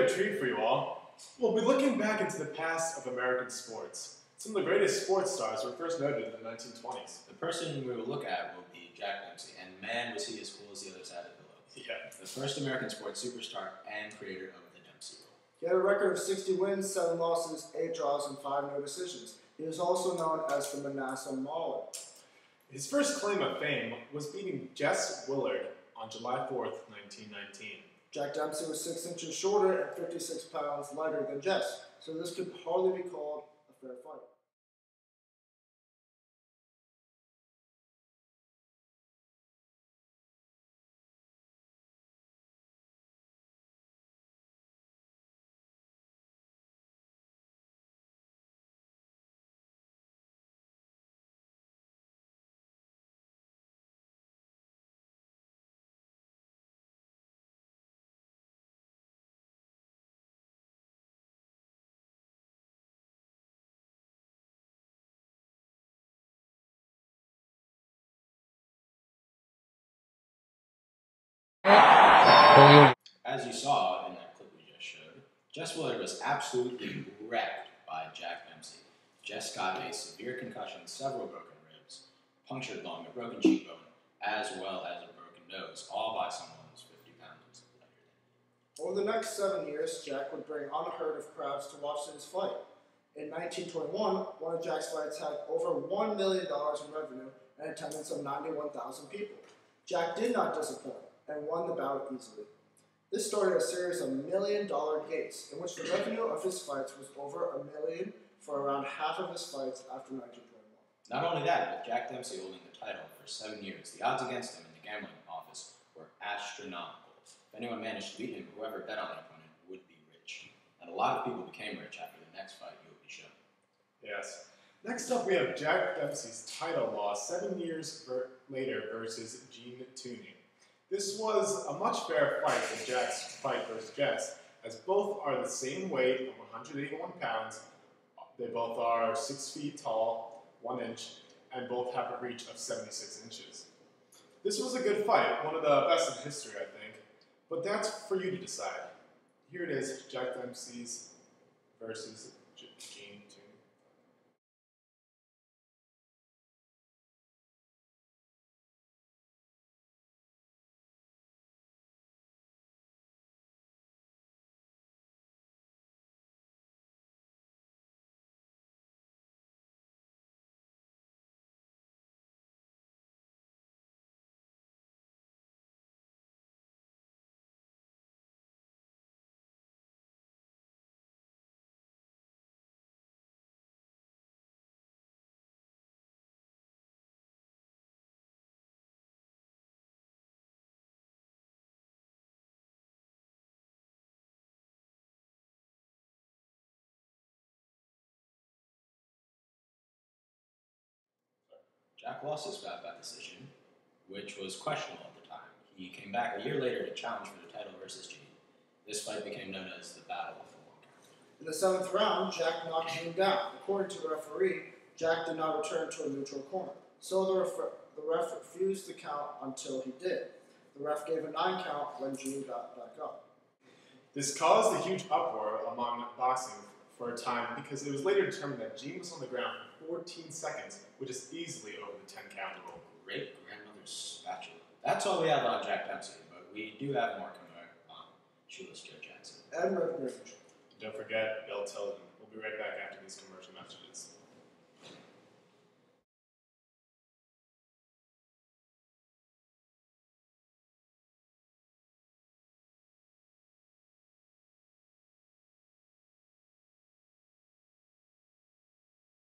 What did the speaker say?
a treat for you all. We'll be looking back into the past of American sports. Some of the greatest sports stars were first noted in the 1920s. The person we will look at will be Jack Dempsey, and man, was he as cool as the other side of the pillow. Yeah. The first American sports superstar and creator of the Dempsey rule. He had a record of 60 wins, 7 losses, 8 draws, and 5 no decisions. He is also known as the Manasseh Mauler. His first claim of fame was beating Jess Willard on July 4th, 1919. Jack Dempsey was 6 inches shorter and 56 pounds lighter than Jess, so this could hardly be called a fair fight. As you saw in that clip we just showed, Jess Willard was absolutely wrecked by Jack Dempsey. Jess got a severe concussion, several broken ribs, punctured lung, a broken cheekbone, as well as a broken nose, all by someone who's 50 pounds lighter than him. Over the next 7 years, Jack would bring unheard of crowds to watch his fight. In 1921, one of Jack's fights had over $1 million in revenue and attendance of 91,000 people. Jack did not disappoint and won the bout easily. This started a series of $1 million gates, in which the revenue of his fights was over $1 million for around half of his fights after 1921. Not only that, with Jack Dempsey holding the title for 7 years, the odds against him in the gambling office were astronomical. If anyone managed to beat him, whoever bet on the opponent would be rich. And a lot of people became rich after the next fight you will be shown. Yes. Next up, we have Jack Dempsey's title loss 7 years later versus Gene Tooney. This was a much fairer fight than Jack's fight versus Jess, as both are the same weight of 181 pounds. They both are 6 feet tall, 1 inch, and both have a reach of 76 inches. This was a good fight, one of the best in history, I think, but that's for you to decide. Here it is, Jack Dempsey's versus Gene Tooney. Jack lost his bout by decision, which was questionable at the time. He came back a year later to challenge for the title versus Gene. This fight became known as the Battle of the One Count. In the 7th round, Jack knocked him down. According to the referee, Jack did not return to a neutral corner, so the ref refused to count until he did. The ref gave a 9 count when Gene got back up. This caused a huge uproar among boxing for a time because it was later determined that Gene was on the ground for 14 seconds, which is easily over the 10 count rule. Great grandmother's spatula. That's all we have on Jack Dempsey, but we do have more coming up on Shoeless Joe Jackson. And Red Ridge. Don't forget Bill Tilden. We'll be right back after these commercials.